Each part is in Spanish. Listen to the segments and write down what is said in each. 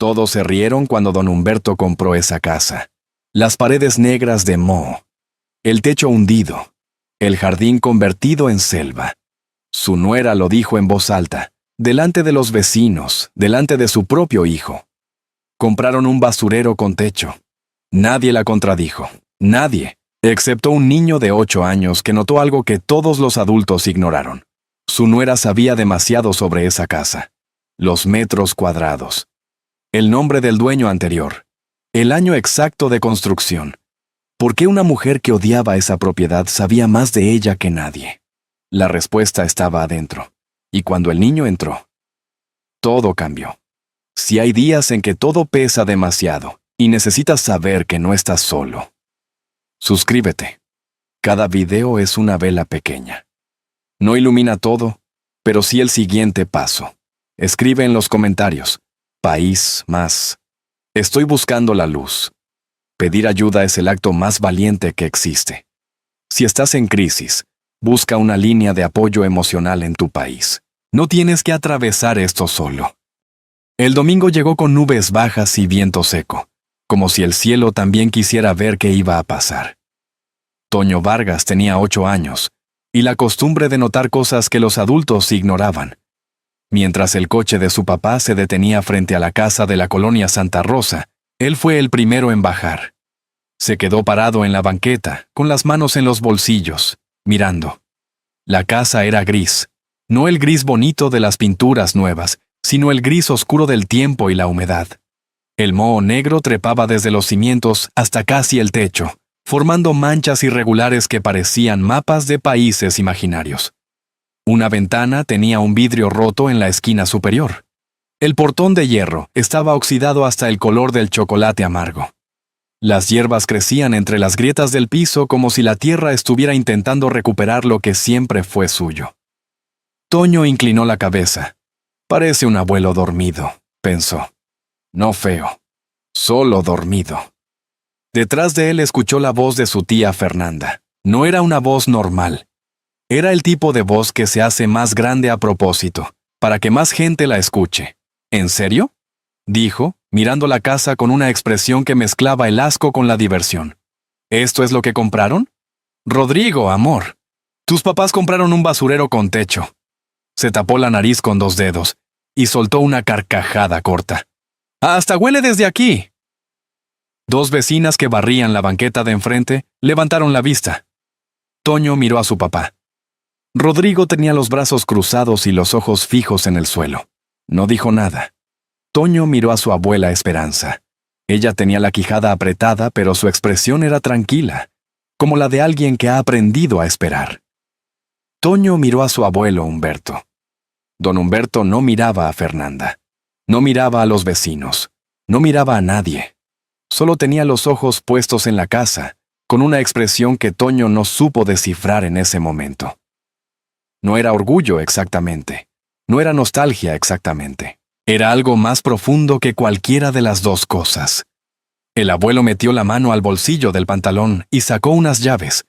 Todos se rieron cuando don Humberto compró esa casa. Las paredes negras de moho, el techo hundido, el jardín convertido en selva. Su nuera lo dijo en voz alta, delante de los vecinos, delante de su propio hijo. Compraron un basurero con techo. Nadie la contradijo, nadie, excepto un niño de 8 años que notó algo que todos los adultos ignoraron. Su nuera sabía demasiado sobre esa casa. Los metros cuadrados. El nombre del dueño anterior. El año exacto de construcción. ¿Por qué una mujer que odiaba esa propiedad sabía más de ella que nadie? La respuesta estaba adentro. Y cuando el niño entró, todo cambió. Si hay días en que todo pesa demasiado y necesitas saber que no estás solo, suscríbete. Cada video es una vela pequeña. No ilumina todo, pero sí el siguiente paso. Escribe en los comentarios. País más. Estoy buscando la luz. Pedir ayuda es el acto más valiente que existe. Si estás en crisis, busca una línea de apoyo emocional en tu país. No tienes que atravesar esto solo. El domingo llegó con nubes bajas y viento seco, como si el cielo también quisiera ver qué iba a pasar. Toño Vargas tenía 8 años, y la costumbre de notar cosas que los adultos ignoraban. Mientras el coche de su papá se detenía frente a la casa de la colonia Santa Rosa, él fue el primero en bajar. Se quedó parado en la banqueta, con las manos en los bolsillos, mirando. La casa era gris, no el gris bonito de las pinturas nuevas, sino el gris oscuro del tiempo y la humedad. El moho negro trepaba desde los cimientos hasta casi el techo, formando manchas irregulares que parecían mapas de países imaginarios. Una ventana tenía un vidrio roto en la esquina superior. El portón de hierro estaba oxidado hasta el color del chocolate amargo. Las hierbas crecían entre las grietas del piso como si la tierra estuviera intentando recuperar lo que siempre fue suyo. Toño inclinó la cabeza. Parece un abuelo dormido, pensó. No feo, solo dormido. Detrás de él escuchó la voz de su tía Fernanda. No era una voz normal. Era el tipo de voz que se hace más grande a propósito, para que más gente la escuche. ¿En serio?, dijo, mirando la casa con una expresión que mezclaba el asco con la diversión. ¿Esto es lo que compraron? Rodrigo, amor. Tus papás compraron un basurero con techo. Se tapó la nariz con 2 dedos y soltó una carcajada corta. ¡Hasta huele desde aquí! 2 vecinas que barrían la banqueta de enfrente levantaron la vista. Toño miró a su papá. Rodrigo tenía los brazos cruzados y los ojos fijos en el suelo. No dijo nada. Toño miró a su abuela Esperanza. Ella tenía la quijada apretada, pero su expresión era tranquila, como la de alguien que ha aprendido a esperar. Toño miró a su abuelo Humberto. Don Humberto no miraba a Fernanda. No miraba a los vecinos. No miraba a nadie. Solo tenía los ojos puestos en la casa, con una expresión que Toño no supo descifrar en ese momento. No era orgullo exactamente. No era nostalgia exactamente. Era algo más profundo que cualquiera de las 2 cosas. El abuelo metió la mano al bolsillo del pantalón y sacó unas llaves.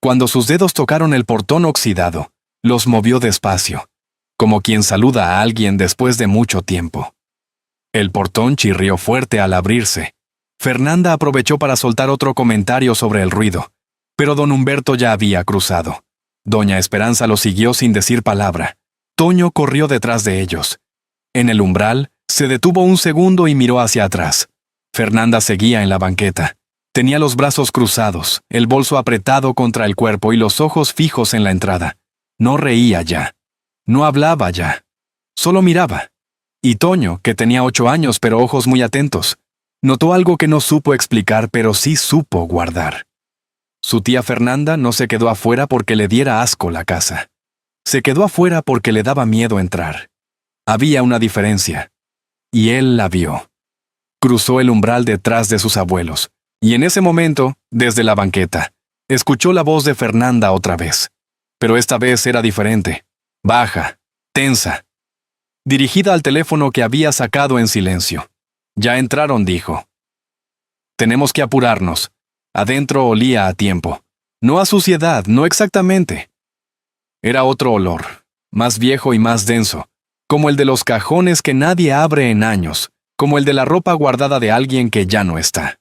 Cuando sus dedos tocaron el portón oxidado, los movió despacio, como quien saluda a alguien después de mucho tiempo. El portón chirrió fuerte al abrirse. Fernanda aprovechó para soltar otro comentario sobre el ruido, pero don Humberto ya había cruzado. Doña Esperanza lo siguió sin decir palabra. Toño corrió detrás de ellos. En el umbral, se detuvo un segundo y miró hacia atrás. Fernanda seguía en la banqueta. Tenía los brazos cruzados, el bolso apretado contra el cuerpo y los ojos fijos en la entrada. No reía ya. No hablaba ya. Solo miraba. Y Toño, que tenía 8 años pero ojos muy atentos, notó algo que no supo explicar pero sí supo guardar. Su tía Fernanda no se quedó afuera porque le diera asco la casa. Se quedó afuera porque le daba miedo entrar. Había una diferencia. Y él la vio. Cruzó el umbral detrás de sus abuelos, y en ese momento, desde la banqueta, escuchó la voz de Fernanda otra vez. Pero esta vez era diferente. Baja, tensa. Dirigida al teléfono que había sacado en silencio. Ya entraron, dijo. Tenemos que apurarnos. Adentro olía a tiempo. No a suciedad, no exactamente. Era otro olor, más viejo y más denso, como el de los cajones que nadie abre en años, como el de la ropa guardada de alguien que ya no está.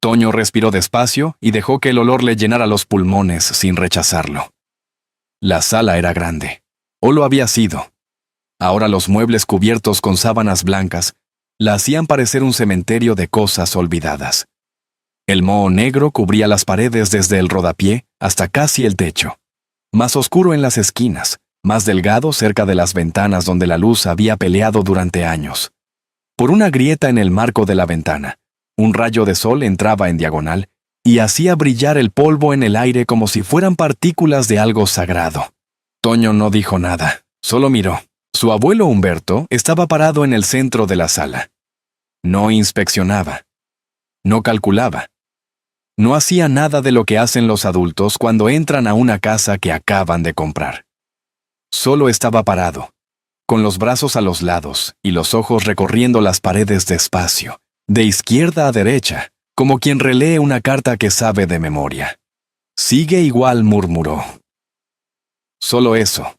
Toño respiró despacio y dejó que el olor le llenara los pulmones sin rechazarlo. La sala era grande, o lo había sido. Ahora los muebles cubiertos con sábanas blancas la hacían parecer un cementerio de cosas olvidadas. El moho negro cubría las paredes desde el rodapié hasta casi el techo. Más oscuro en las esquinas, más delgado cerca de las ventanas donde la luz había peleado durante años. Por una grieta en el marco de la ventana, un rayo de sol entraba en diagonal y hacía brillar el polvo en el aire como si fueran partículas de algo sagrado. Toño no dijo nada, solo miró. Su abuelo Humberto estaba parado en el centro de la sala. No inspeccionaba. No calculaba. No hacía nada de lo que hacen los adultos cuando entran a una casa que acaban de comprar. Solo estaba parado, con los brazos a los lados y los ojos recorriendo las paredes despacio, de izquierda a derecha, como quien relee una carta que sabe de memoria. Sigue igual, murmuró. Solo eso.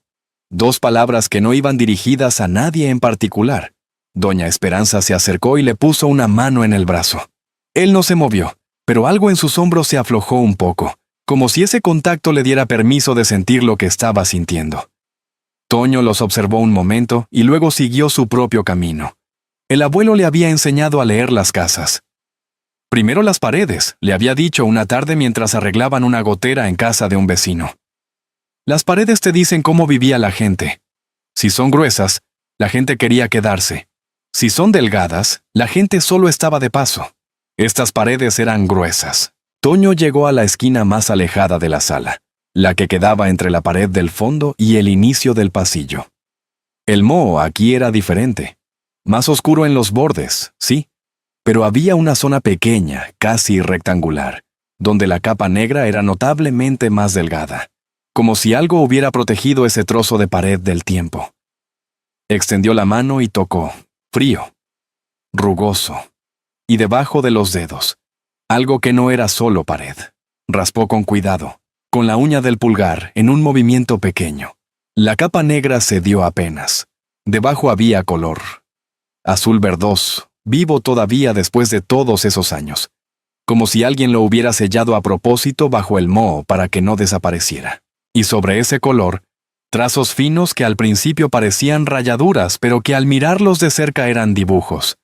2 palabras que no iban dirigidas a nadie en particular. Doña Esperanza se acercó y le puso una mano en el brazo. Él no se movió, pero algo en sus hombros se aflojó un poco, como si ese contacto le diera permiso de sentir lo que estaba sintiendo. Toño los observó un momento y luego siguió su propio camino. El abuelo le había enseñado a leer las casas. Primero las paredes, le había dicho una tarde mientras arreglaban una gotera en casa de un vecino. Las paredes te dicen cómo vivía la gente. Si son gruesas, la gente quería quedarse. Si son delgadas, la gente solo estaba de paso. Estas paredes eran gruesas. Toño llegó a la esquina más alejada de la sala, la que quedaba entre la pared del fondo y el inicio del pasillo. El moho aquí era diferente. Más oscuro en los bordes, sí, pero había una zona pequeña, casi rectangular, donde la capa negra era notablemente más delgada, como si algo hubiera protegido ese trozo de pared del tiempo. Extendió la mano y tocó, frío, rugoso, y debajo de los dedos, algo que no era solo pared. Raspó con cuidado, con la uña del pulgar, en un movimiento pequeño. La capa negra cedió apenas. Debajo había color. Azul verdoso, vivo todavía después de todos esos años. Como si alguien lo hubiera sellado a propósito bajo el moho para que no desapareciera. Y sobre ese color, trazos finos que al principio parecían rayaduras, pero que al mirarlos de cerca eran dibujos.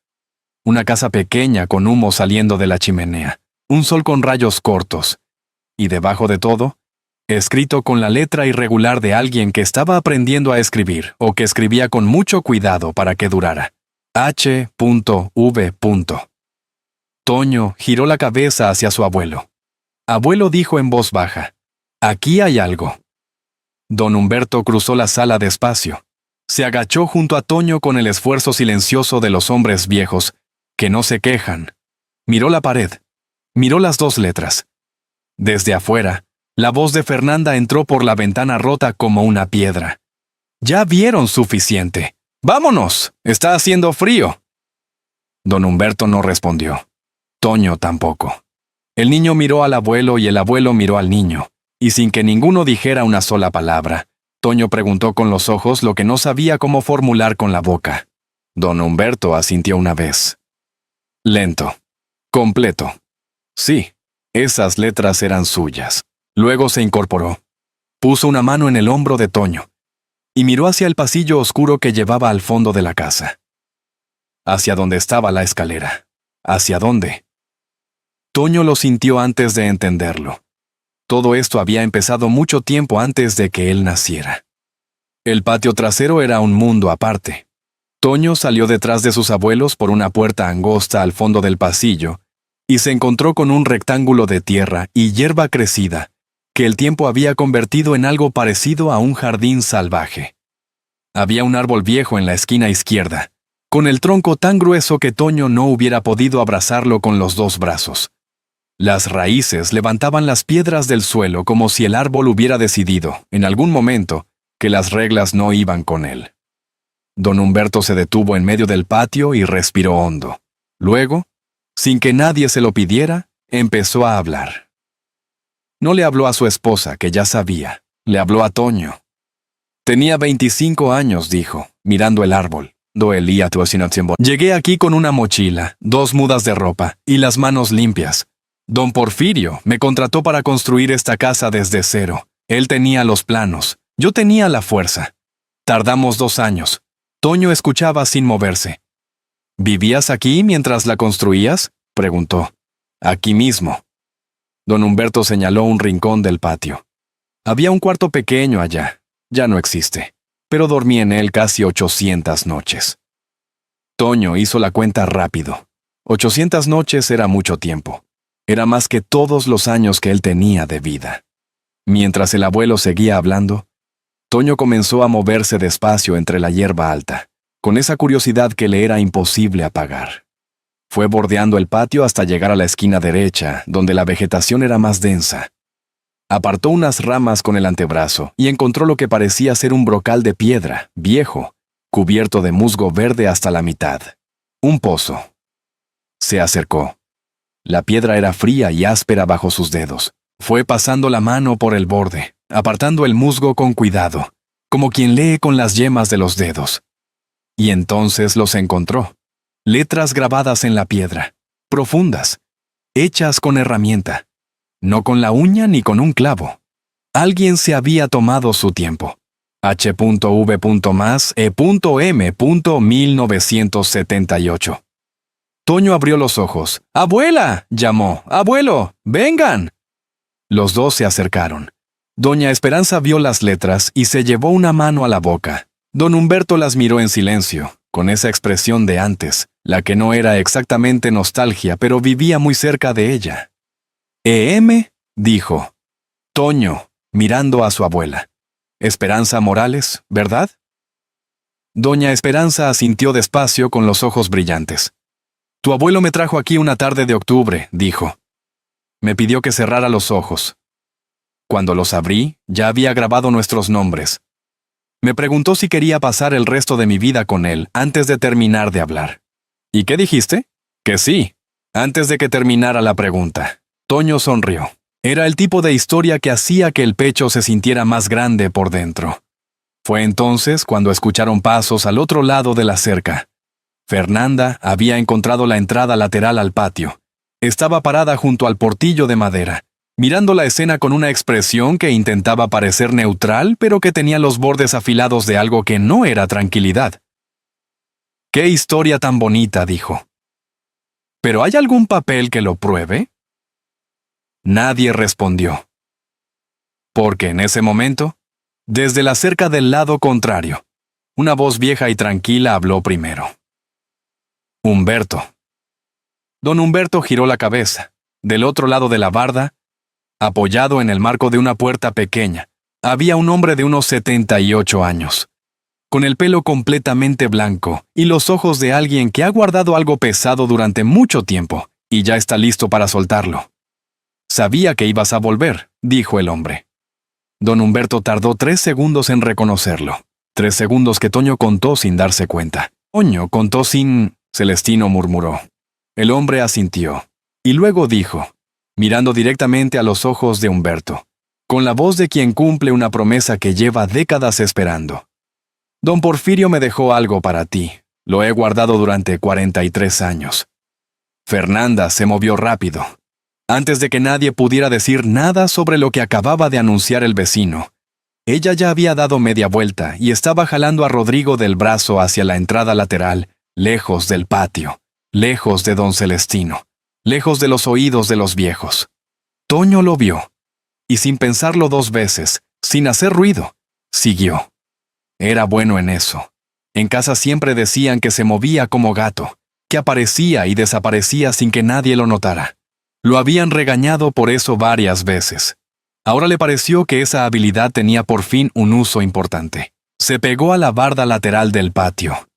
Una casa pequeña con humo saliendo de la chimenea, un sol con rayos cortos, y debajo de todo, escrito con la letra irregular de alguien que estaba aprendiendo a escribir o que escribía con mucho cuidado para que durara. H.V. Toño giró la cabeza hacia su abuelo. Abuelo dijo en voz baja, «Aquí hay algo». Don Humberto cruzó la sala despacio. Se agachó junto a Toño con el esfuerzo silencioso de los hombres viejos, que no se quejan. Miró la pared. Miró las 2 letras. Desde afuera, la voz de Fernanda entró por la ventana rota como una piedra. «Ya vieron suficiente. ¡Vámonos! Está haciendo frío». Don Humberto no respondió. Toño tampoco. El niño miró al abuelo y el abuelo miró al niño, y sin que ninguno dijera una sola palabra, Toño preguntó con los ojos lo que no sabía cómo formular con la boca. Don Humberto asintió una vez. Lento. Completo. Sí, esas letras eran suyas. Luego se incorporó. Puso una mano en el hombro de Toño y miró hacia el pasillo oscuro que llevaba al fondo de la casa. Hacia donde estaba la escalera. ¿Hacia dónde? Toño lo sintió antes de entenderlo. Todo esto había empezado mucho tiempo antes de que él naciera. El patio trasero era un mundo aparte. Toño salió detrás de sus abuelos por una puerta angosta al fondo del pasillo y se encontró con un rectángulo de tierra y hierba crecida que el tiempo había convertido en algo parecido a un jardín salvaje. Había un árbol viejo en la esquina izquierda, con el tronco tan grueso que Toño no hubiera podido abrazarlo con los 2 brazos. Las raíces levantaban las piedras del suelo como si el árbol hubiera decidido, en algún momento, que las reglas no iban con él. Don Humberto se detuvo en medio del patio y respiró hondo. Luego, sin que nadie se lo pidiera, empezó a hablar. No le habló a su esposa, que ya sabía, le habló a Toño. Tenía 25 años, dijo, mirando el árbol. Llegué aquí con una mochila, 2 mudas de ropa y las manos limpias. Don Porfirio me contrató para construir esta casa desde cero. Él tenía los planos, yo tenía la fuerza. Tardamos 2 años. Toño escuchaba sin moverse. ¿Vivías aquí mientras la construías?, preguntó. Aquí mismo. Don Humberto señaló un rincón del patio. Había un cuarto pequeño allá. Ya no existe. Pero dormí en él casi 800 noches. Toño hizo la cuenta rápido. 800 noches era mucho tiempo. Era más que todos los años que él tenía de vida. Mientras el abuelo seguía hablando, Toño comenzó a moverse despacio entre la hierba alta, con esa curiosidad que le era imposible apagar. Fue bordeando el patio hasta llegar a la esquina derecha, donde la vegetación era más densa. Apartó unas ramas con el antebrazo y encontró lo que parecía ser un brocal de piedra, viejo, cubierto de musgo verde hasta la mitad. Un pozo. Se acercó. La piedra era fría y áspera bajo sus dedos. Fue pasando la mano por el borde, apartando el musgo con cuidado, como quien lee con las yemas de los dedos. Y entonces los encontró. Letras grabadas en la piedra, profundas, hechas con herramienta, no con la uña ni con un clavo. Alguien se había tomado su tiempo. H.V.más.E.M.1978. Toño abrió los ojos. ¡Abuela!, llamó. ¡Abuelo! ¡Vengan! Los dos se acercaron. Doña Esperanza vio las letras y se llevó una mano a la boca. Don Humberto las miró en silencio, con esa expresión de antes, la que no era exactamente nostalgia, pero vivía muy cerca de ella. «E.M.», dijo. Toño, mirando a su abuela. «Esperanza Morales, ¿verdad?». Doña Esperanza asintió despacio con los ojos brillantes. «Tu abuelo me trajo aquí una tarde de octubre», dijo. Me pidió que cerrara los ojos. Cuando los abrí, ya había grabado nuestros nombres. Me preguntó si quería pasar el resto de mi vida con él antes de terminar de hablar. ¿Y qué dijiste? Que sí. Antes de que terminara la pregunta, Toño sonrió. Era el tipo de historia que hacía que el pecho se sintiera más grande por dentro. Fue entonces cuando escucharon pasos al otro lado de la cerca. Fernanda había encontrado la entrada lateral al patio. Estaba parada junto al portillo de madera, mirando la escena con una expresión que intentaba parecer neutral, pero que tenía los bordes afilados de algo que no era tranquilidad. «¡Qué historia tan bonita!», dijo. «¿Pero hay algún papel que lo pruebe?». Nadie respondió. Porque en ese momento, desde la cerca del lado contrario, una voz vieja y tranquila habló primero. «Humberto». Don Humberto giró la cabeza. Del otro lado de la barda, apoyado en el marco de una puerta pequeña, había un hombre de unos 78 años, con el pelo completamente blanco y los ojos de alguien que ha guardado algo pesado durante mucho tiempo y ya está listo para soltarlo. «Sabía que ibas a volver», dijo el hombre. Don Humberto tardó 3 segundos en reconocerlo. 3 segundos que Toño contó sin darse cuenta. «Toño contó sin...», Celestino murmuró. El hombre asintió, y luego dijo, mirando directamente a los ojos de Humberto, con la voz de quien cumple una promesa que lleva décadas esperando. «Don Porfirio me dejó algo para ti. Lo he guardado durante 43 años». Fernanda se movió rápido. Antes de que nadie pudiera decir nada sobre lo que acababa de anunciar el vecino, ella ya había dado media vuelta y estaba jalando a Rodrigo del brazo hacia la entrada lateral, lejos del patio, lejos de don Celestino, lejos de los oídos de los viejos. Toño lo vio, y sin pensarlo 2 veces, sin hacer ruido, siguió. Era bueno en eso. En casa siempre decían que se movía como gato, que aparecía y desaparecía sin que nadie lo notara. Lo habían regañado por eso varias veces. Ahora le pareció que esa habilidad tenía por fin un uso importante. Se pegó a la barda lateral del patio.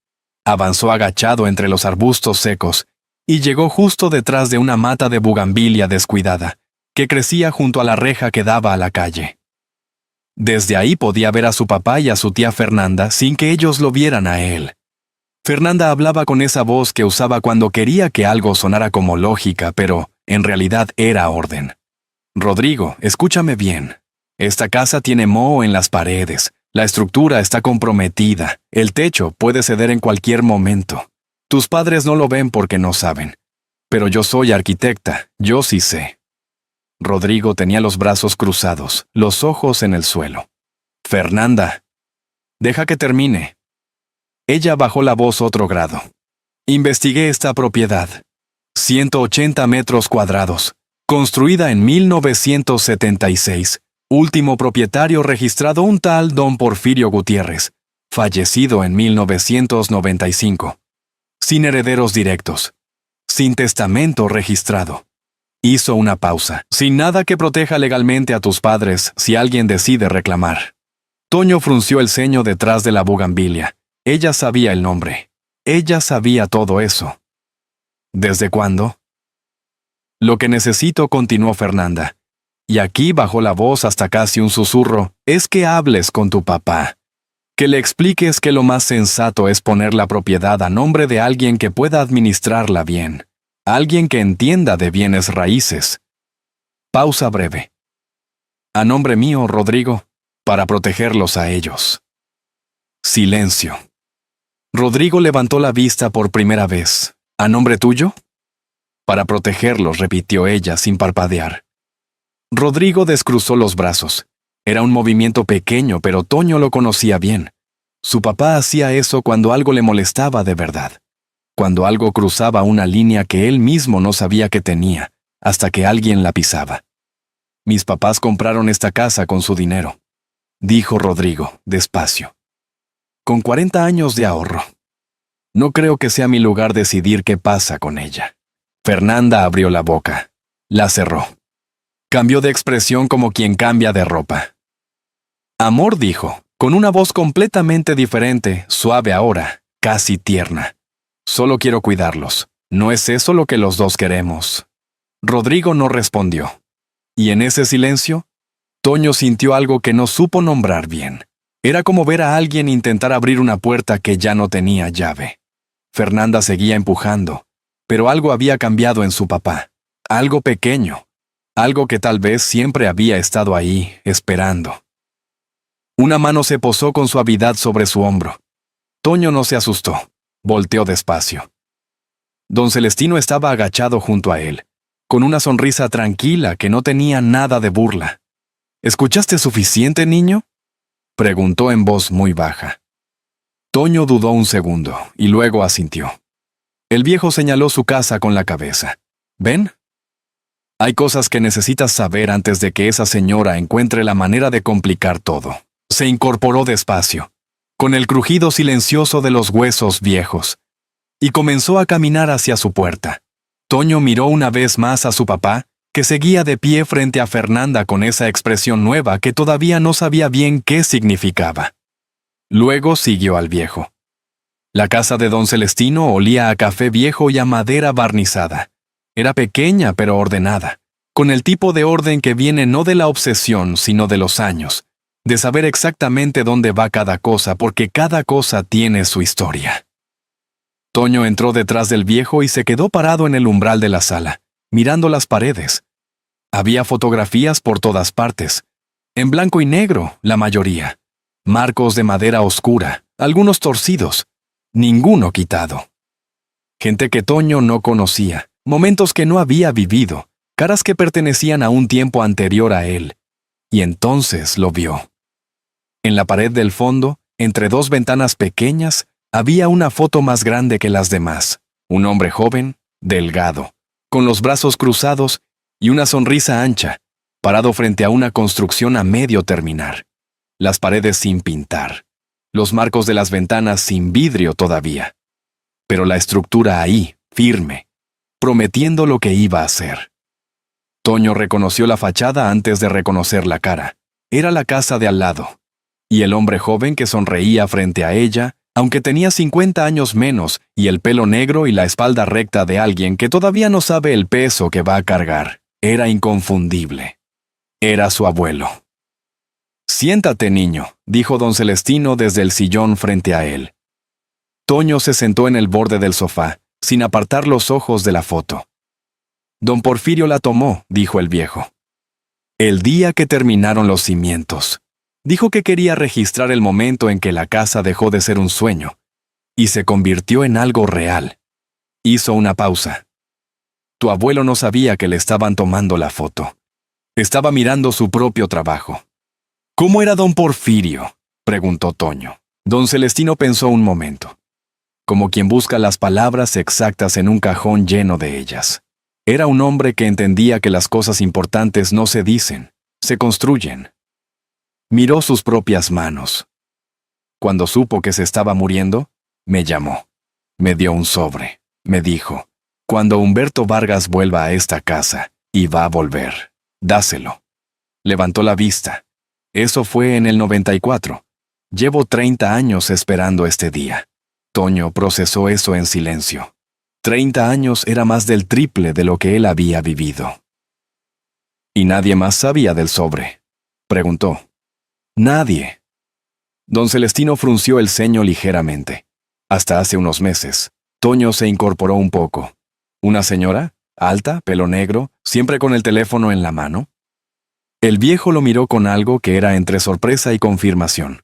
Avanzó agachado entre los arbustos secos y llegó justo detrás de una mata de bugambilia descuidada, que crecía junto a la reja que daba a la calle. Desde ahí podía ver a su papá y a su tía Fernanda sin que ellos lo vieran a él. Fernanda hablaba con esa voz que usaba cuando quería que algo sonara como lógica, pero en realidad era orden. «Rodrigo, escúchame bien. Esta casa tiene moho en las paredes, La estructura está comprometida. El techo puede ceder en cualquier momento. Tus padres no lo ven porque no saben. Pero yo soy arquitecta, yo sí sé. Rodrigo tenía los brazos cruzados, los ojos en el suelo. Fernanda, deja que termine. Ella bajó la voz otro grado. Investigué esta propiedad. 180 metros cuadrados. Construida en 1976. Último propietario registrado un tal don Porfirio Gutiérrez, fallecido en 1995. Sin herederos directos. Sin testamento registrado. Hizo una pausa, sin nada que proteja legalmente a tus padres si alguien decide reclamar. Toño frunció el ceño detrás de la bugambilia. Ella sabía el nombre. Ella sabía todo eso. ¿Desde cuándo? Lo que necesito, continuó Fernanda. Y aquí bajó la voz hasta casi un susurro, es que hables con tu papá. Que le expliques que lo más sensato es poner la propiedad a nombre de alguien que pueda administrarla bien. Alguien que entienda de bienes raíces. Pausa breve. A nombre mío, Rodrigo, para protegerlos a ellos. Silencio. Rodrigo levantó la vista por primera vez. ¿A nombre tuyo? Para protegerlos, repitió ella sin parpadear. Rodrigo descruzó los brazos. Era un movimiento pequeño, pero Toño lo conocía bien. Su papá hacía eso cuando algo le molestaba de verdad. Cuando algo cruzaba una línea que él mismo no sabía que tenía, hasta que alguien la pisaba. Mis papás compraron esta casa con su dinero, dijo Rodrigo, despacio. Con 40 años de ahorro. No creo que sea mi lugar decidir qué pasa con ella. Fernanda abrió la boca. La cerró. Cambió de expresión como quien cambia de ropa. Amor, dijo, con una voz completamente diferente, suave ahora, casi tierna. Solo quiero cuidarlos. ¿No es eso lo que los dos queremos? Rodrigo no respondió. Y en ese silencio, Toño sintió algo que no supo nombrar bien. Era como ver a alguien intentar abrir una puerta que ya no tenía llave. Fernanda seguía empujando, pero algo había cambiado en su papá. Algo pequeño. Algo que tal vez siempre había estado ahí, esperando. Una mano se posó con suavidad sobre su hombro. Toño no se asustó. Volteó despacio. Don Celestino estaba agachado junto a él, con una sonrisa tranquila que no tenía nada de burla. ¿Escuchaste suficiente, niño?, preguntó en voz muy baja. Toño dudó un segundo, y luego asintió. El viejo señaló su casa con la cabeza. ¿Ven? Hay cosas que necesitas saber antes de que esa señora encuentre la manera de complicar todo. Se incorporó despacio, con el crujido silencioso de los huesos viejos, y comenzó a caminar hacia su puerta. Toño miró una vez más a su papá, que seguía de pie frente a Fernanda con esa expresión nueva que todavía no sabía bien qué significaba. Luego siguió al viejo. La casa de don Celestino olía a café viejo y a madera barnizada. Era pequeña pero ordenada, con el tipo de orden que viene no de la obsesión, sino de los años, de saber exactamente dónde va cada cosa porque cada cosa tiene su historia. Toño entró detrás del viejo y se quedó parado en el umbral de la sala, mirando las paredes. Había fotografías por todas partes, en blanco y negro, la mayoría. Marcos de madera oscura, algunos torcidos, ninguno quitado. Gente que Toño no conocía, momentos que no había vivido, caras que pertenecían a un tiempo anterior a él. Y entonces lo vio. En la pared del fondo, entre dos ventanas pequeñas, había una foto más grande que las demás. Un hombre joven, delgado, con los brazos cruzados y una sonrisa ancha, parado frente a una construcción a medio terminar. Las paredes sin pintar, los marcos de las ventanas sin vidrio todavía. Pero la estructura ahí, firme, prometiendo lo que iba a hacer. Toño reconoció la fachada antes de reconocer la cara. Era la casa de al lado. Y el hombre joven que sonreía frente a ella, aunque tenía 50 años menos y el pelo negro y la espalda recta de alguien que todavía no sabe el peso que va a cargar, era inconfundible. Era su abuelo. «Siéntate, niño», dijo don Celestino desde el sillón frente a él. Toño se sentó en el borde del sofá, sin apartar los ojos de la foto. «Don Porfirio la tomó», dijo el viejo. «El día que terminaron los cimientos. Dijo que quería registrar el momento en que la casa dejó de ser un sueño y se convirtió en algo real. Hizo una pausa. Tu abuelo no sabía que le estaban tomando la foto. Estaba mirando su propio trabajo. ¿Cómo era don Porfirio?, preguntó Toño. Don Celestino pensó un momento, como quien busca las palabras exactas en un cajón lleno de ellas. Era un hombre que entendía que las cosas importantes no se dicen, se construyen. Miró sus propias manos. Cuando supo que se estaba muriendo, me llamó. Me dio un sobre. Me dijo, cuando Humberto Vargas vuelva a esta casa, y va a volver, dáselo. Levantó la vista. Eso fue en el 94. Llevo 30 años esperando este día. Toño procesó eso en silencio. 30 años era más del triple de lo que él había vivido. ¿Y nadie más sabía del sobre?, preguntó. Nadie. Don Celestino frunció el ceño ligeramente. Hasta hace unos meses, Toño se incorporó un poco. ¿Una señora? Alta, pelo negro, siempre con el teléfono en la mano. El viejo lo miró con algo que era entre sorpresa y confirmación.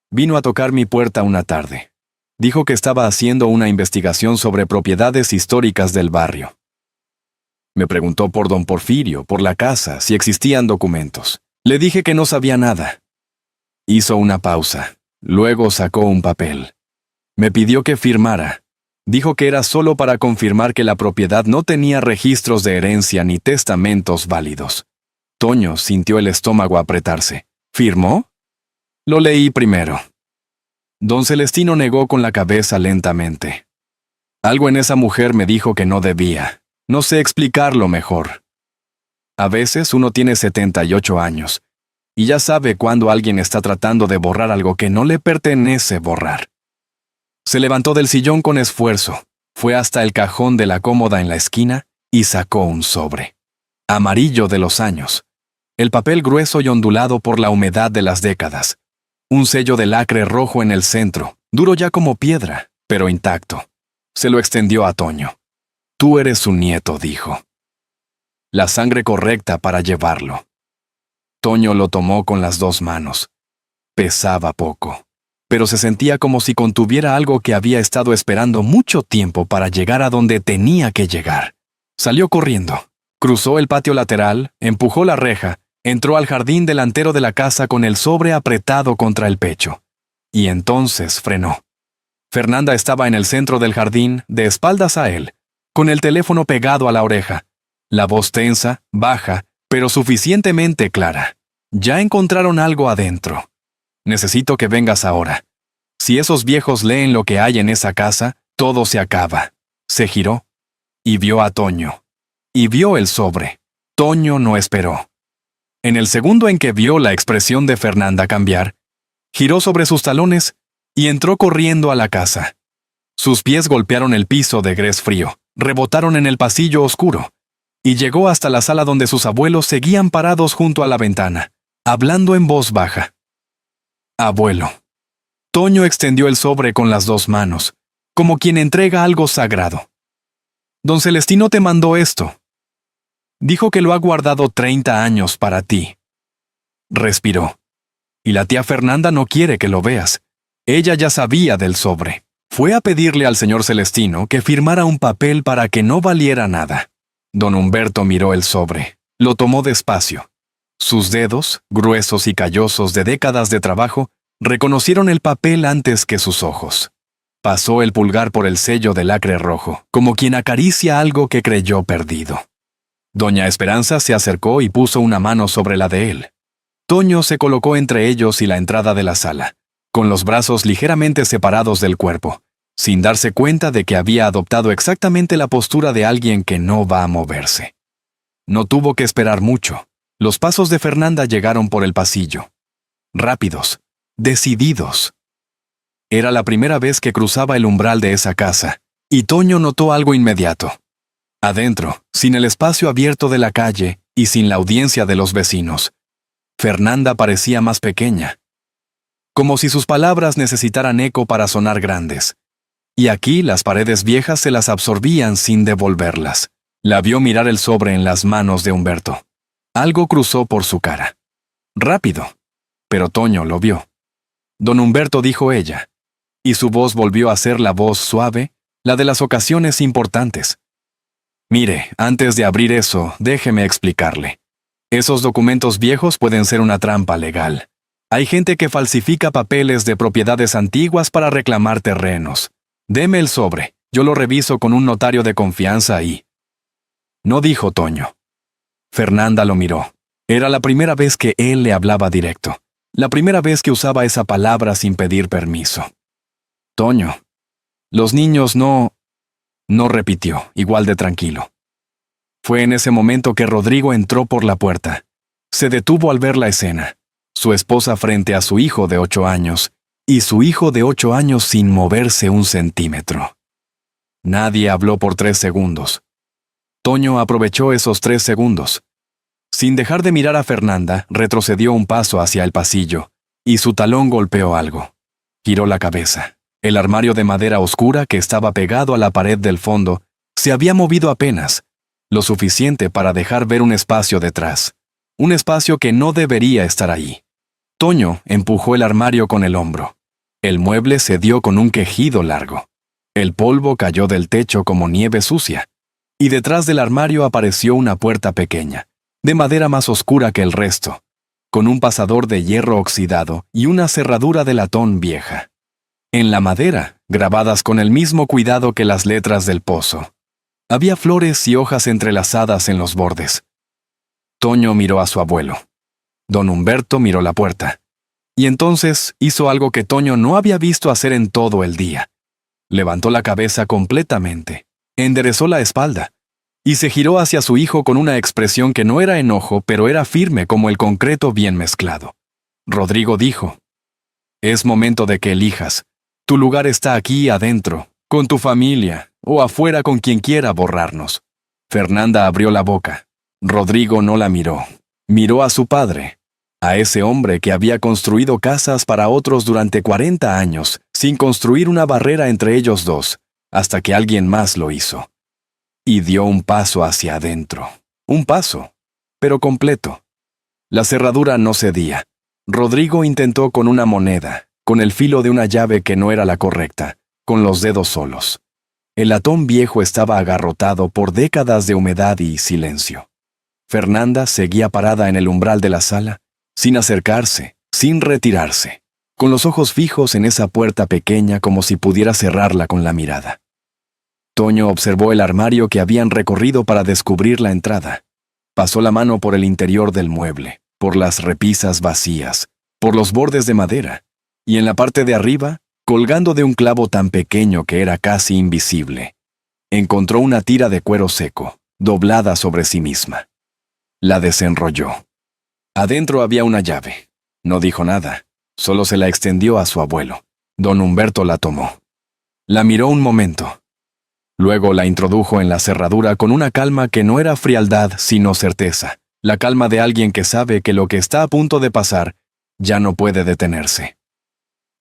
Vino a tocar mi puerta una tarde. Dijo que estaba haciendo una investigación sobre propiedades históricas del barrio. Me preguntó por don Porfirio, por la casa, si existían documentos. Le dije que no sabía nada. Hizo una pausa. Luego sacó un papel. Me pidió que firmara. Dijo que era solo para confirmar que la propiedad no tenía registros de herencia ni testamentos válidos. Toño sintió el estómago apretarse. ¿Firmó? Lo leí primero. Don Celestino negó con la cabeza lentamente. Algo en esa mujer me dijo que no debía. No sé explicarlo mejor. A veces uno tiene 78 años y ya sabe cuando alguien está tratando de borrar algo que no le pertenece borrar. Se levantó del sillón con esfuerzo, fue hasta el cajón de la cómoda en la esquina y sacó un sobre. Amarillo de los años. El papel grueso y ondulado por la humedad de las décadas. Un sello de lacre rojo en el centro, duro ya como piedra, pero intacto. Se lo extendió a Toño. Tú eres su nieto, dijo. La sangre correcta para llevarlo. Toño lo tomó con las dos manos. Pesaba poco, pero se sentía como si contuviera algo que había estado esperando mucho tiempo para llegar a donde tenía que llegar. Salió corriendo, cruzó el patio lateral, empujó la reja, entró al jardín delantero de la casa con el sobre apretado contra el pecho. Y entonces frenó. Fernanda estaba en el centro del jardín, de espaldas a él, con el teléfono pegado a la oreja. La voz tensa, baja, pero suficientemente clara. Ya encontraron algo adentro. Necesito que vengas ahora. Si esos viejos leen lo que hay en esa casa, todo se acaba. Se giró y vio a Toño. Y vio el sobre. Toño no esperó. En el segundo en que vio la expresión de Fernanda cambiar, giró sobre sus talones y entró corriendo a la casa. Sus pies golpearon el piso de grés frío, rebotaron en el pasillo oscuro, y llegó hasta la sala donde sus abuelos seguían parados junto a la ventana, hablando en voz baja. Abuelo. Toño extendió el sobre con las dos manos, como quien entrega algo sagrado. Don Celestino te mandó esto. Dijo que lo ha guardado 30 años para ti. Respiró. Y la tía Fernanda no quiere que lo veas. Ella ya sabía del sobre. Fue a pedirle al señor Celestino que firmara un papel para que no valiera nada. Don Humberto miró el sobre. Lo tomó despacio. Sus dedos, gruesos y callosos de décadas de trabajo, reconocieron el papel antes que sus ojos. Pasó el pulgar por el sello de lacre rojo, como quien acaricia algo que creyó perdido. Doña Esperanza se acercó y puso una mano sobre la de él. Toño se colocó entre ellos y la entrada de la sala, con los brazos ligeramente separados del cuerpo, sin darse cuenta de que había adoptado exactamente la postura de alguien que no va a moverse. No tuvo que esperar mucho. Los pasos de Fernanda llegaron por el pasillo. Rápidos, decididos. Era la primera vez que cruzaba el umbral de esa casa, y Toño notó algo inmediato. Adentro, sin el espacio abierto de la calle y sin la audiencia de los vecinos, Fernanda parecía más pequeña. Como si sus palabras necesitaran eco para sonar grandes. Y aquí las paredes viejas se las absorbían sin devolverlas. La vio mirar el sobre en las manos de Humberto. Algo cruzó por su cara. Rápido. pero Toño lo vio. Don Humberto, dijo ella, y su voz volvió a ser la voz suave, la de las ocasiones importantes. Mire, antes de abrir eso, déjeme explicarle. Esos documentos viejos pueden ser una trampa legal. Hay gente que falsifica papeles de propiedades antiguas para reclamar terrenos. Deme el sobre, yo lo reviso con un notario de confianza y... No dijo Toño. Fernanda lo miró. Era la primera vez que él le hablaba directo. La primera vez que usaba esa palabra sin pedir permiso. Toño. Los niños no... No repitió, igual de tranquilo. Fue en ese momento que Rodrigo entró por la puerta. Se detuvo al ver la escena. Su esposa frente a su hijo de 8 años, y su hijo de 8 años sin moverse un centímetro. Nadie habló por 3 segundos. Toño aprovechó esos 3 segundos. Sin dejar de mirar a Fernanda, retrocedió un paso hacia el pasillo, y su talón golpeó algo. Giró la cabeza. El armario de madera oscura que estaba pegado a la pared del fondo se había movido apenas, lo suficiente para dejar ver un espacio detrás, un espacio que no debería estar ahí. Toño empujó el armario con el hombro. El mueble cedió con un quejido largo. El polvo cayó del techo como nieve sucia, y detrás del armario apareció una puerta pequeña, de madera más oscura que el resto, con un pasador de hierro oxidado y una cerradura de latón vieja. En la madera, grabadas con el mismo cuidado que las letras del pozo, había flores y hojas entrelazadas en los bordes. Toño miró a su abuelo. Don Humberto miró la puerta. Y entonces hizo algo que Toño no había visto hacer en todo el día. Levantó la cabeza completamente, enderezó la espalda, y se giró hacia su hijo con una expresión que no era enojo, pero era firme como el concreto bien mezclado. Rodrigo dijo, «Es momento de que elijas. Tu lugar está aquí adentro, con tu familia, o afuera con quien quiera borrarnos». Fernanda abrió la boca. Rodrigo no la miró. Miró a su padre, a ese hombre que había construido casas para otros durante 40 años, sin construir una barrera entre ellos dos, hasta que alguien más lo hizo. Y dio un paso hacia adentro. Un paso, pero completo. La cerradura no cedía. Rodrigo intentó con una moneda, con el filo de una llave que no era la correcta, con los dedos solos. El latón viejo estaba agarrotado por décadas de humedad y silencio. Fernanda seguía parada en el umbral de la sala, sin acercarse, sin retirarse, con los ojos fijos en esa puerta pequeña como si pudiera cerrarla con la mirada. Toño observó el armario que habían recorrido para descubrir la entrada. Pasó la mano por el interior del mueble, por las repisas vacías, por los bordes de madera, y en la parte de arriba, colgando de un clavo tan pequeño que era casi invisible, encontró una tira de cuero seco, doblada sobre sí misma. La desenrolló. Adentro había una llave. No dijo nada, solo se la extendió a su abuelo. Don Humberto la tomó. La miró un momento. Luego la introdujo en la cerradura con una calma que no era frialdad sino certeza, la calma de alguien que sabe que lo que está a punto de pasar ya no puede detenerse.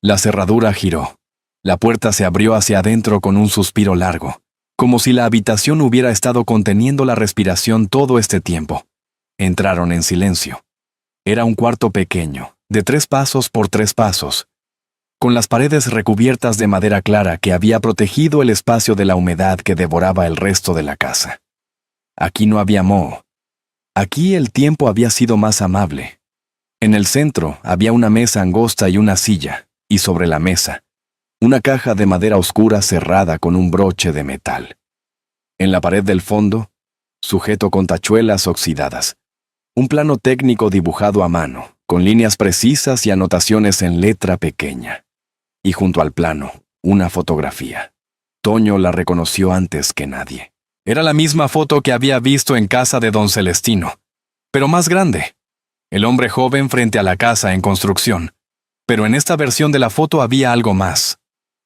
La cerradura giró. La puerta se abrió hacia adentro con un suspiro largo, como si la habitación hubiera estado conteniendo la respiración todo este tiempo. Entraron en silencio. Era un cuarto pequeño, de 3 pasos por 3 pasos, con las paredes recubiertas de madera clara que había protegido el espacio de la humedad que devoraba el resto de la casa. Aquí no había moho. Aquí el tiempo había sido más amable. En el centro había una mesa angosta y una silla, y sobre la mesa, una caja de madera oscura cerrada con un broche de metal. En la pared del fondo, sujeto con tachuelas oxidadas, un plano técnico dibujado a mano, con líneas precisas y anotaciones en letra pequeña. Y junto al plano, una fotografía. Toño la reconoció antes que nadie. Era la misma foto que había visto en casa de don Celestino, pero más grande. El hombre joven frente a la casa en construcción. Pero en esta versión de la foto había algo más.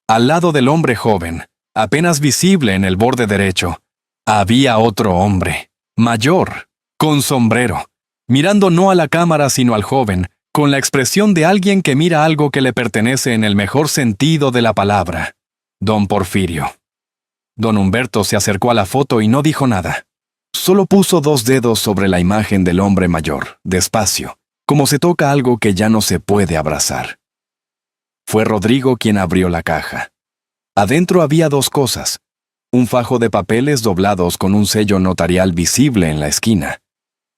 Al lado del hombre joven, apenas visible en el borde derecho, había otro hombre, mayor, con sombrero, mirando no a la cámara sino al joven, con la expresión de alguien que mira algo que le pertenece en el mejor sentido de la palabra. Don Porfirio. Don Humberto se acercó a la foto y no dijo nada. Solo puso 2 dedos sobre la imagen del hombre mayor, despacio, como se toca algo que ya no se puede abrazar. Fue Rodrigo quien abrió la caja. Adentro había dos cosas: un fajo de papeles doblados con un sello notarial visible en la esquina,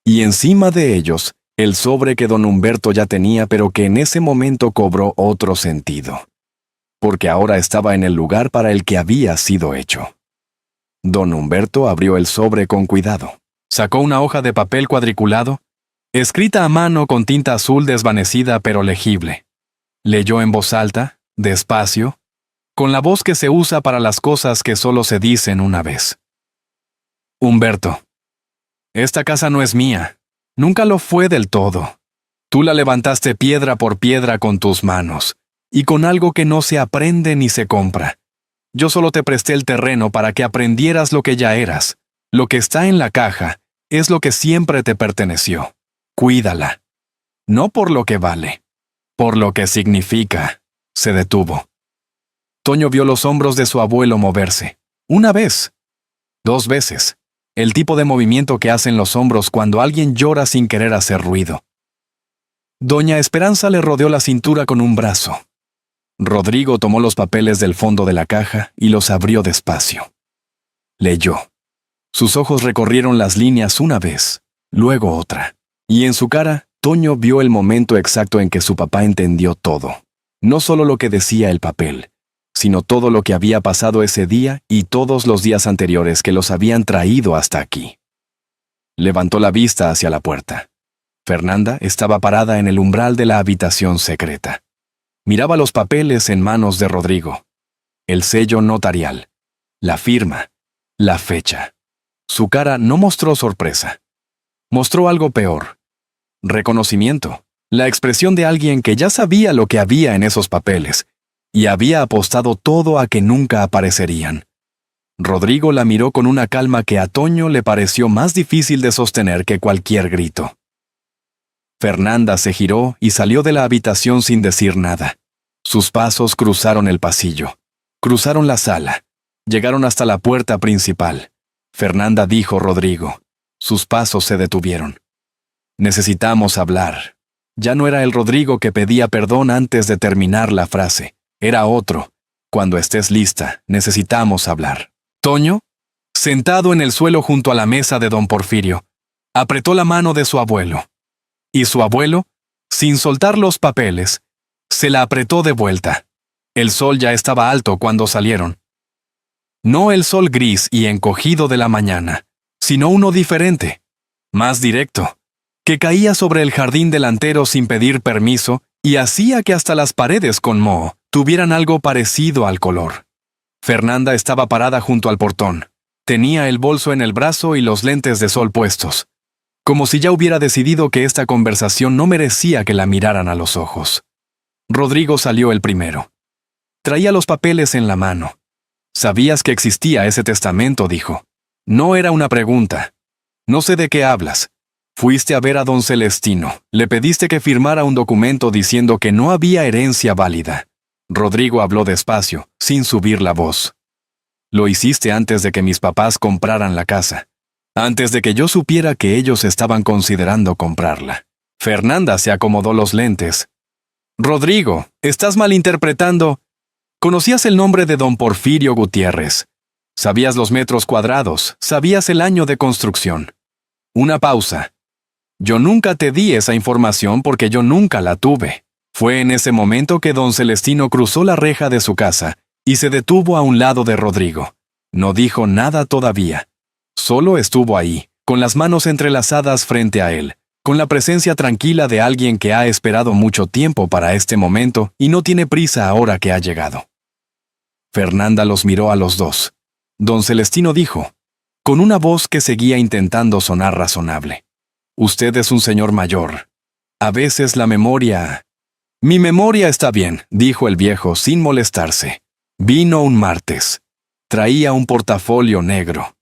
y encima de ellos, el sobre que don Humberto ya tenía, pero que en ese momento cobró otro sentido, porque ahora estaba en el lugar para el que había sido hecho. Don Humberto abrió el sobre con cuidado. Sacó una hoja de papel cuadriculado, escrita a mano con tinta azul desvanecida pero legible. Leyó en voz alta, despacio, con la voz que se usa para las cosas que solo se dicen una vez. Humberto, esta casa no es mía. Nunca lo fue del todo. Tú la levantaste piedra por piedra con tus manos, y con algo que no se aprende ni se compra. Yo solo te presté el terreno para que aprendieras lo que ya eras. Lo que está en la caja es lo que siempre te perteneció. Cuídala. No por lo que vale, por lo que significa. Se detuvo. Toño vio los hombros de su abuelo moverse. Una vez. 2 veces. El tipo de movimiento que hacen los hombros cuando alguien llora sin querer hacer ruido. Doña Esperanza le rodeó la cintura con un brazo. Rodrigo tomó los papeles del fondo de la caja y los abrió despacio. Leyó. Sus ojos recorrieron las líneas una vez, luego otra. Y en su cara, Toño vio el momento exacto en que su papá entendió todo. No solo lo que decía el papel, sino todo lo que había pasado ese día y todos los días anteriores que los habían traído hasta aquí. Levantó la vista hacia la puerta. Fernanda estaba parada en el umbral de la habitación secreta. Miraba los papeles en manos de Rodrigo. El sello notarial, la firma, la fecha. Su cara no mostró sorpresa. Mostró algo peor. Reconocimiento, la expresión de alguien que ya sabía lo que había en esos papeles y había apostado todo a que nunca aparecerían. Rodrigo la miró con una calma que a Toño le pareció más difícil de sostener que cualquier grito. Fernanda se giró y salió de la habitación sin decir nada. Sus pasos cruzaron el pasillo, cruzaron la sala, llegaron hasta la puerta principal. Fernanda dijo Rodrigo. Sus pasos se detuvieron. Necesitamos hablar. Ya no era el Rodrigo que pedía perdón antes de terminar la frase. Era otro. Cuando estés lista, necesitamos hablar. Toño, sentado en el suelo junto a la mesa de don Porfirio, apretó la mano de su abuelo. Y su abuelo, sin soltar los papeles, se la apretó de vuelta. El sol ya estaba alto cuando salieron. No el sol gris y encogido de la mañana, sino uno diferente, más directo, que caía sobre el jardín delantero sin pedir permiso y hacía que hasta las paredes con moho tuvieran algo parecido al color. Fernanda estaba parada junto al portón. Tenía el bolso en el brazo y los lentes de sol puestos, como si ya hubiera decidido que esta conversación no merecía que la miraran a los ojos. Rodrigo salió el primero. Traía los papeles en la mano. «¿Sabías que existía ese testamento?», dijo. No era una pregunta. «No sé de qué hablas. Fuiste a ver a don Celestino. Le pediste que firmara un documento diciendo que no había herencia válida». Rodrigo habló despacio, sin subir la voz. «Lo hiciste antes de que mis papás compraran la casa. Antes de que yo supiera que ellos estaban considerando comprarla». Fernanda se acomodó los lentes. «Rodrigo, estás malinterpretando. Conocías el nombre de don Porfirio Gutiérrez. Sabías los metros cuadrados, sabías el año de construcción». Una pausa. «Yo nunca te di esa información porque yo nunca la tuve». Fue en ese momento que don Celestino cruzó la reja de su casa y se detuvo a un lado de Rodrigo. No dijo nada todavía. Solo estuvo ahí, con las manos entrelazadas frente a él, con la presencia tranquila de alguien que ha esperado mucho tiempo para este momento y no tiene prisa ahora que ha llegado. Fernanda los miró a los dos. Don Celestino dijo, con una voz que seguía intentando sonar razonable: «Usted es un señor mayor. A veces la memoria...». «Mi memoria está bien», dijo el viejo sin molestarse. «Vino un martes. Traía un portafolio negro.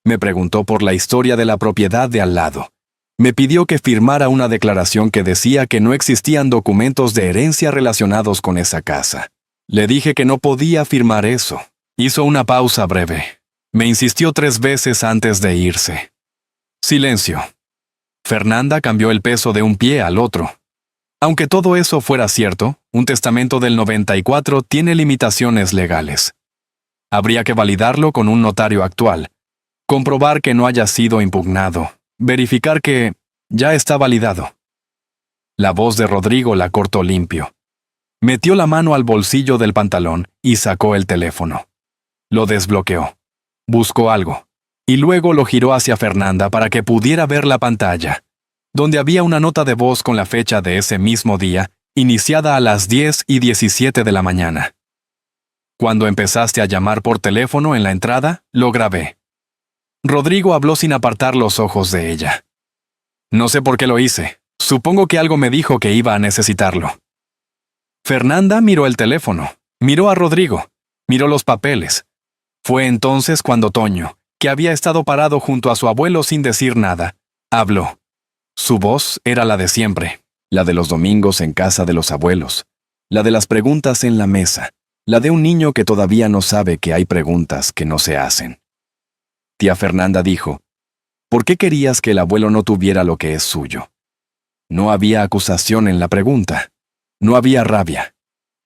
Me preguntó por la historia de la propiedad de al lado. Me pidió que firmara una declaración que decía que no existían documentos de herencia relacionados con esa casa. Le dije que no podía firmar eso. Hizo una pausa breve. Me insistió 3 veces antes de irse. Silencio. Fernanda cambió el peso de un pie al otro. Aunque todo eso fuera cierto, un testamento del 94 tiene limitaciones legales. Habría que validarlo con un notario actual, comprobar que no haya sido impugnado, verificar que ya está validado. La voz de Rodrigo la cortó limpio. Metió la mano al bolsillo del pantalón y sacó el teléfono. Lo desbloqueó. Buscó algo. Y luego lo giró hacia Fernanda para que pudiera ver la pantalla, donde había una nota de voz con la fecha de ese mismo día, iniciada a las 10:17 de la mañana. Cuando empezaste a llamar por teléfono en la entrada, lo grabé. Rodrigo habló sin apartar los ojos de ella. No sé por qué lo hice. Supongo que algo me dijo que iba a necesitarlo. Fernanda miró el teléfono, miró a Rodrigo, miró los papeles. Fue entonces cuando Toño, que había estado parado junto a su abuelo sin decir nada, habló. Su voz era la de siempre, la de los domingos en casa de los abuelos, la de las preguntas en la mesa, la de un niño que todavía no sabe que hay preguntas que no se hacen. Tía Fernanda dijo, ¿por qué querías que el abuelo no tuviera lo que es suyo? No había acusación en la pregunta, no había rabia,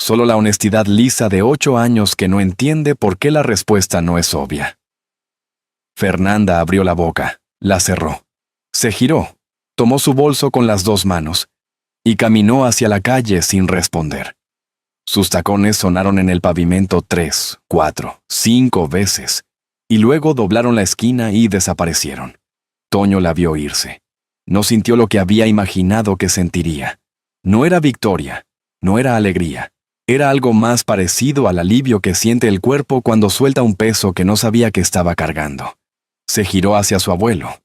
solo la honestidad lisa de 8 años que no entiende por qué la respuesta no es obvia. Fernanda abrió la boca, la cerró, se giró, tomó su bolso con las 2 manos y caminó hacia la calle sin responder. Sus tacones sonaron en el pavimento 3, 4, 5 veces, y luego doblaron la esquina y desaparecieron. Toño la vio irse. No sintió lo que había imaginado que sentiría. No era victoria, no era alegría. Era algo más parecido al alivio que siente el cuerpo cuando suelta un peso que no sabía que estaba cargando. Se giró hacia su abuelo.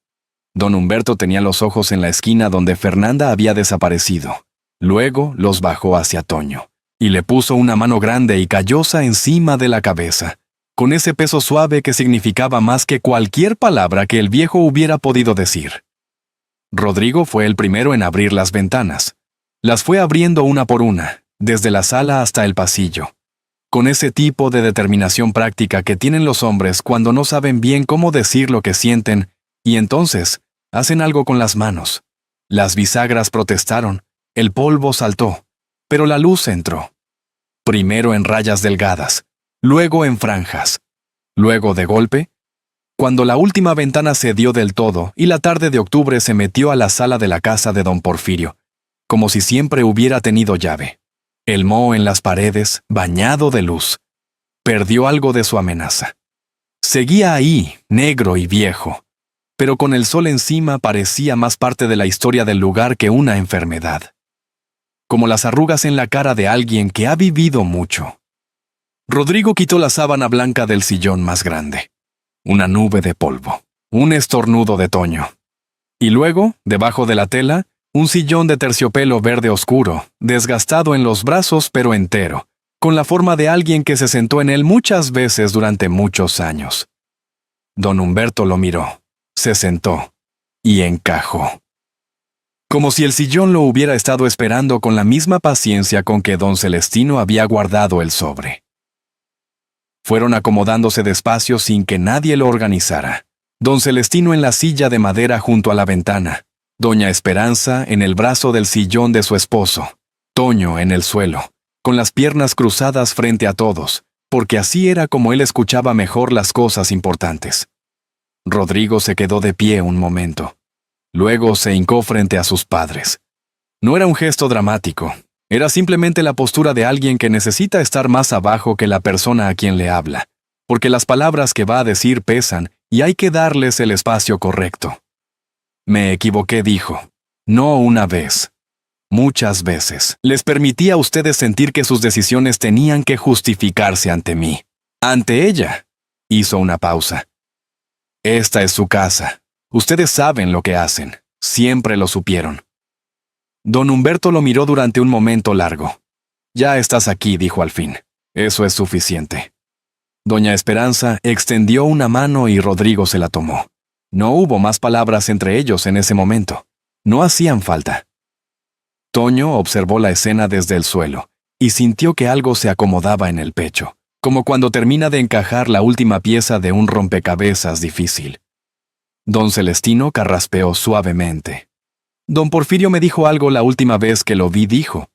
Don Humberto tenía los ojos en la esquina donde Fernanda había desaparecido. Luego los bajó hacia Toño, y le puso una mano grande y callosa encima de la cabeza, con ese peso suave que significaba más que cualquier palabra que el viejo hubiera podido decir. Rodrigo fue el primero en abrir las ventanas. Las fue abriendo una por una, desde la sala hasta el pasillo, con ese tipo de determinación práctica que tienen los hombres cuando no saben bien cómo decir lo que sienten, y entonces hacen algo con las manos. Las bisagras protestaron, el polvo saltó, pero la luz entró. Primero en rayas delgadas, luego en franjas, luego de golpe, cuando la última ventana cedió del todo y la tarde de octubre se metió a la sala de la casa de don Porfirio, como si siempre hubiera tenido llave. El moho en las paredes, bañado de luz, perdió algo de su amenaza. Seguía ahí, negro y viejo, pero con el sol encima parecía más parte de la historia del lugar que una enfermedad. Como las arrugas en la cara de alguien que ha vivido mucho. Rodrigo quitó la sábana blanca del sillón más grande. Una nube de polvo, un estornudo de Toño. Y luego, debajo de la tela, un sillón de terciopelo verde oscuro, desgastado en los brazos pero entero, con la forma de alguien que se sentó en él muchas veces durante muchos años. Don Humberto lo miró, se sentó y encajó. Como si el sillón lo hubiera estado esperando con la misma paciencia con que don Celestino había guardado el sobre. Fueron acomodándose despacio sin que nadie lo organizara. Don Celestino en la silla de madera junto a la ventana, doña Esperanza en el brazo del sillón de su esposo, Toño en el suelo, con las piernas cruzadas frente a todos, porque así era como él escuchaba mejor las cosas importantes. Rodrigo se quedó de pie un momento. Luego se hincó frente a sus padres. No era un gesto dramático, era simplemente la postura de alguien que necesita estar más abajo que la persona a quien le habla, porque las palabras que va a decir pesan y hay que darles el espacio correcto. Me equivoqué, dijo. No una vez. Muchas veces. Les permití a ustedes sentir que sus decisiones tenían que justificarse ante mí. Ante ella. Hizo una pausa. Esta es su casa. Ustedes saben lo que hacen. Siempre lo supieron. Don Humberto lo miró durante un momento largo. Ya estás aquí, dijo al fin. Eso es suficiente. Doña Esperanza extendió una mano y Rodrigo se la tomó. No hubo más palabras entre ellos en ese momento. No hacían falta. Toño observó la escena desde el suelo y sintió que algo se acomodaba en el pecho, como cuando termina de encajar la última pieza de un rompecabezas difícil. Don Celestino carraspeó suavemente. Don Porfirio me dijo algo la última vez que lo vi, dijo,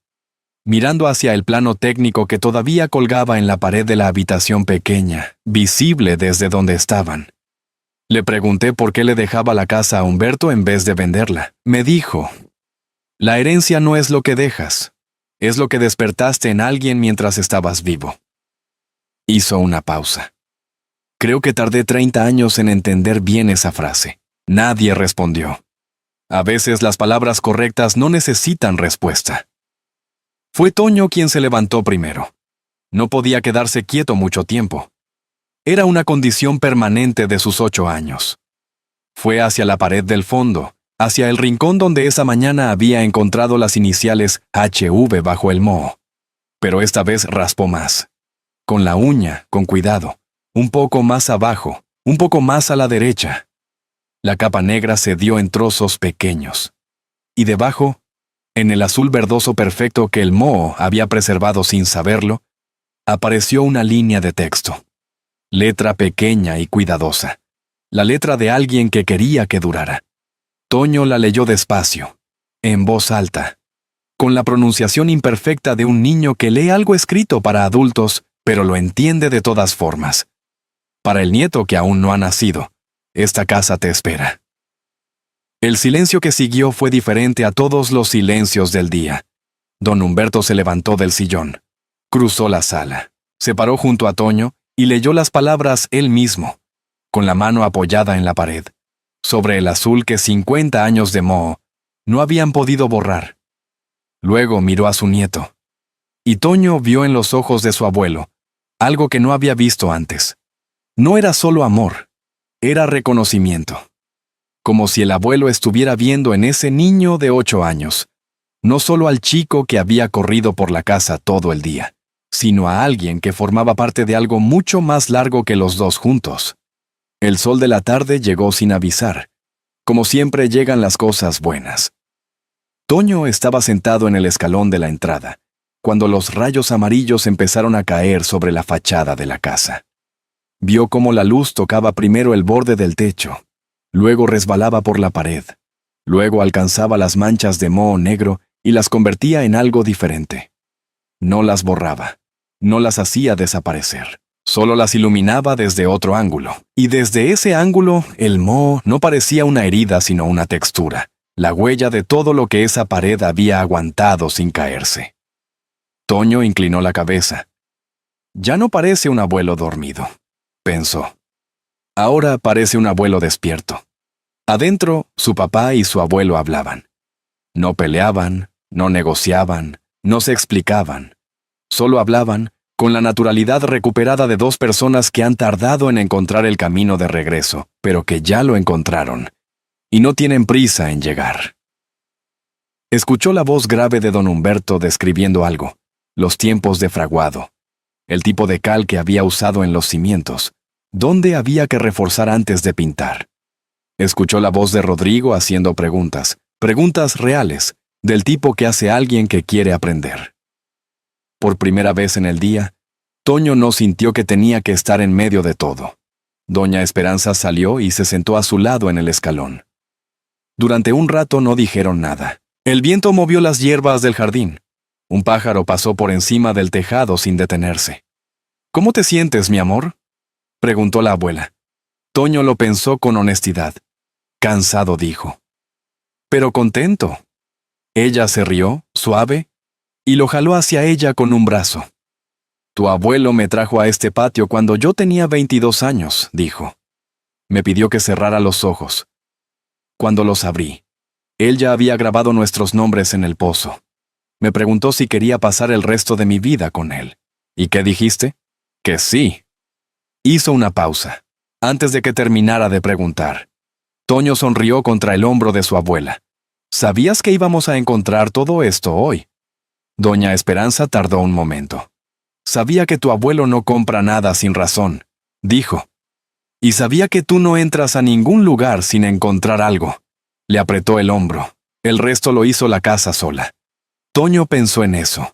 mirando hacia el plano técnico que todavía colgaba en la pared de la habitación pequeña, visible desde donde estaban. Le pregunté por qué le dejaba la casa a Humberto en vez de venderla. Me dijo, la herencia no es lo que dejas, es lo que despertaste en alguien mientras estabas vivo. Hizo una pausa. Creo que tardé 30 años en entender bien esa frase. Nadie respondió. A veces las palabras correctas no necesitan respuesta. Fue Toño quien se levantó primero. No podía quedarse quieto mucho tiempo. Era una condición permanente de sus 8 años. Fue hacia la pared del fondo, hacia el rincón donde esa mañana había encontrado las iniciales HV bajo el moho. Pero esta vez raspó más. Con la uña, con cuidado, un poco más abajo, un poco más a la derecha. La capa negra se dio en trozos pequeños. Y debajo, en el azul verdoso perfecto que el moho había preservado sin saberlo, apareció una línea de texto. Letra pequeña y cuidadosa. La letra de alguien que quería que durara. Toño la leyó despacio, en voz alta, con la pronunciación imperfecta de un niño que lee algo escrito para adultos, pero lo entiende de todas formas. Para el nieto que aún no ha nacido, esta casa te espera. El silencio que siguió fue diferente a todos los silencios del día. Don Humberto se levantó del sillón, cruzó la sala, se paró junto a Toño y leyó las palabras él mismo, con la mano apoyada en la pared, sobre el azul que 50 años de moho no habían podido borrar. Luego miró a su nieto, y Toño vio en los ojos de su abuelo algo que no había visto antes. No era solo amor, era reconocimiento. Como si el abuelo estuviera viendo en ese niño de 8 años, no solo al chico que había corrido por la casa todo el día, sino a alguien que formaba parte de algo mucho más largo que los dos juntos. El sol de la tarde llegó sin avisar. Como siempre llegan las cosas buenas. Toño estaba sentado en el escalón de la entrada, cuando los rayos amarillos empezaron a caer sobre la fachada de la casa. Vio cómo la luz tocaba primero el borde del techo, luego resbalaba por la pared, luego alcanzaba las manchas de moho negro y las convertía en algo diferente. No las borraba, no las hacía desaparecer, solo las iluminaba desde otro ángulo. Y desde ese ángulo, el moho no parecía una herida sino una textura, la huella de todo lo que esa pared había aguantado sin caerse. Toño inclinó la cabeza. Ya no parece un abuelo dormido, pensó. Ahora parece un abuelo despierto. Adentro, su papá y su abuelo hablaban. No peleaban, no negociaban, no se explicaban. Solo hablaban con la naturalidad recuperada de dos personas que han tardado en encontrar el camino de regreso, pero que ya lo encontraron, y no tienen prisa en llegar. Escuchó la voz grave de don Humberto describiendo algo, los tiempos de fraguado, el tipo de cal que había usado en los cimientos, dónde había que reforzar antes de pintar. Escuchó la voz de Rodrigo haciendo preguntas reales, del tipo que hace alguien que quiere aprender. Por primera vez en el día, Toño no sintió que tenía que estar en medio de todo. Doña Esperanza salió y se sentó a su lado en el escalón. Durante un rato no dijeron nada. El viento movió las hierbas del jardín. Un pájaro pasó por encima del tejado sin detenerse. ¿Cómo te sientes, mi amor?, preguntó la abuela. Toño lo pensó con honestidad. Cansado, dijo. Pero contento. Ella se rió, suave, y lo jaló hacia ella con un brazo. Tu abuelo me trajo a este patio cuando yo tenía 22 años, dijo. Me pidió que cerrara los ojos. Cuando los abrí, él ya había grabado nuestros nombres en el pozo. Me preguntó si quería pasar el resto de mi vida con él. ¿Y qué dijiste? Que sí. Hizo una pausa, antes de que terminara de preguntar. Toño sonrió contra el hombro de su abuela. ¿Sabías que íbamos a encontrar todo esto hoy? Doña Esperanza tardó un momento. Sabía que tu abuelo no compra nada sin razón, dijo. Y sabía que tú no entras a ningún lugar sin encontrar algo. Le apretó el hombro. El resto lo hizo la casa sola. Toño pensó en eso.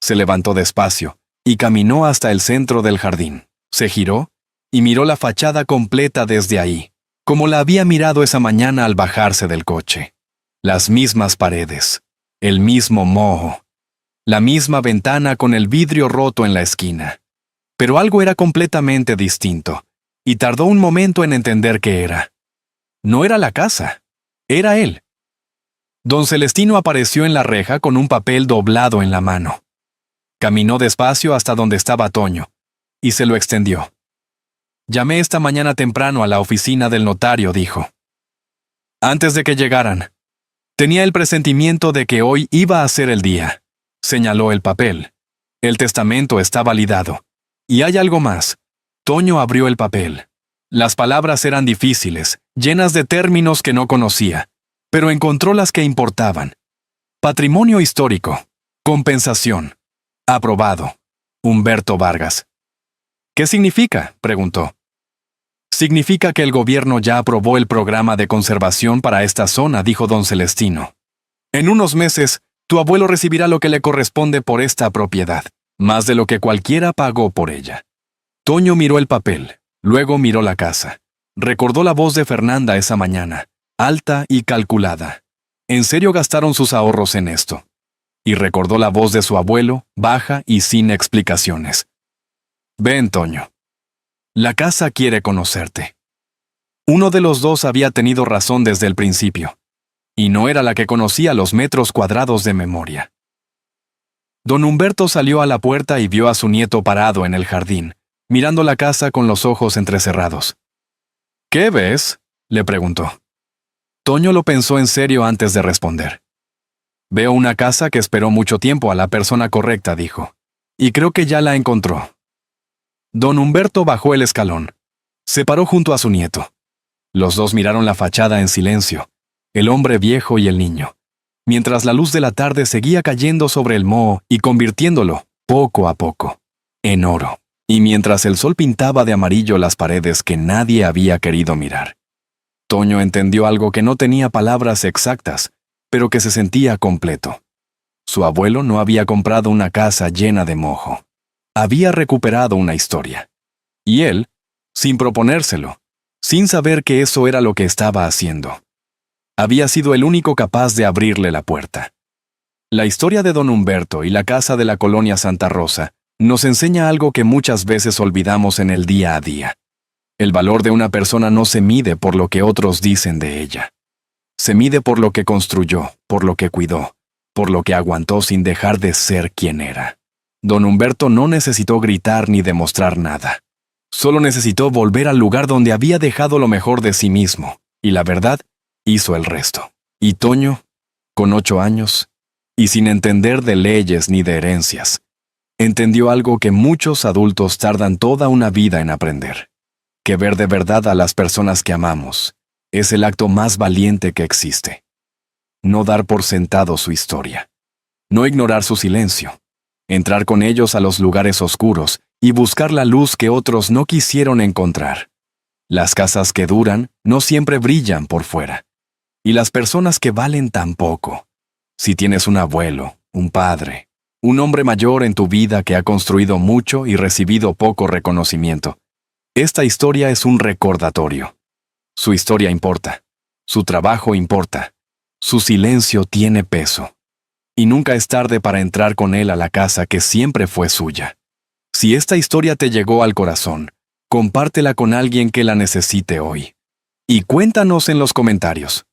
Se levantó despacio y caminó hasta el centro del jardín. Se giró y miró la fachada completa desde ahí, como la había mirado esa mañana al bajarse del coche. Las mismas paredes, el mismo moho, la misma ventana con el vidrio roto en la esquina. Pero algo era completamente distinto, y tardó un momento en entender qué era. No era la casa, era él. Don Celestino apareció en la reja con un papel doblado en la mano. Caminó despacio hasta donde estaba Toño, y se lo extendió. Llamé esta mañana temprano a la oficina del notario, dijo. Antes de que llegaran. Tenía el presentimiento de que hoy iba a ser el día. Señaló el papel. El testamento está validado. Y hay algo más. Toño abrió el papel. Las palabras eran difíciles, llenas de términos que no conocía, pero encontró las que importaban. Patrimonio histórico. Compensación. Aprobado. Humberto Vargas. ¿Qué significa?, preguntó. Significa que el gobierno ya aprobó el programa de conservación para esta zona, dijo don Celestino. En unos meses, tu abuelo recibirá lo que le corresponde por esta propiedad, más de lo que cualquiera pagó por ella. Toño miró el papel, luego miró la casa. Recordó la voz de Fernanda esa mañana, alta y calculada. ¿En serio gastaron sus ahorros en esto? Y recordó la voz de su abuelo, baja y sin explicaciones. Ven, Toño. La casa quiere conocerte. Uno de los dos había tenido razón desde el principio, y no era la que conocía los metros cuadrados de memoria. Don Humberto salió a la puerta y vio a su nieto parado en el jardín, mirando la casa con los ojos entrecerrados. ¿Qué ves?, le preguntó. Toño lo pensó en serio antes de responder. Veo una casa que esperó mucho tiempo a la persona correcta, dijo, y creo que ya la encontró. Don Humberto bajó el escalón. Se paró junto a su nieto. Los dos miraron la fachada en silencio, el hombre viejo y el niño, mientras la luz de la tarde seguía cayendo sobre el moho y convirtiéndolo, poco a poco, en oro, y mientras el sol pintaba de amarillo las paredes que nadie había querido mirar. Toño entendió algo que no tenía palabras exactas, pero que se sentía completo. Su abuelo no había comprado una casa llena de moho. Había recuperado una historia. Y él, sin proponérselo, sin saber que eso era lo que estaba haciendo, había sido el único capaz de abrirle la puerta. La historia de don Humberto y la casa de la colonia Santa Rosa nos enseña algo que muchas veces olvidamos en el día a día. El valor de una persona no se mide por lo que otros dicen de ella. Se mide por lo que construyó, por lo que cuidó, por lo que aguantó sin dejar de ser quien era. Don Humberto no necesitó gritar ni demostrar nada. Solo necesitó volver al lugar donde había dejado lo mejor de sí mismo, y la verdad, hizo el resto. Y Toño, con 8 años, y sin entender de leyes ni de herencias, entendió algo que muchos adultos tardan toda una vida en aprender: que ver de verdad a las personas que amamos es el acto más valiente que existe. No dar por sentado su historia. No ignorar su silencio. Entrar con ellos a los lugares oscuros y buscar la luz que otros no quisieron encontrar. Las casas que duran no siempre brillan por fuera. Y las personas que valen tan poco. Si tienes un abuelo, un padre, un hombre mayor en tu vida que ha construido mucho y recibido poco reconocimiento, esta historia es un recordatorio. Su historia importa. Su trabajo importa. Su silencio tiene peso. Y nunca es tarde para entrar con él a la casa que siempre fue suya. Si esta historia te llegó al corazón, compártela con alguien que la necesite hoy. Y cuéntanos en los comentarios.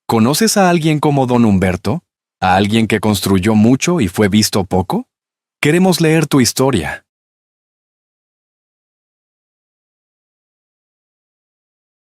¿Conoces a alguien como don Humberto? ¿A alguien que construyó mucho y fue visto poco? Queremos leer tu historia.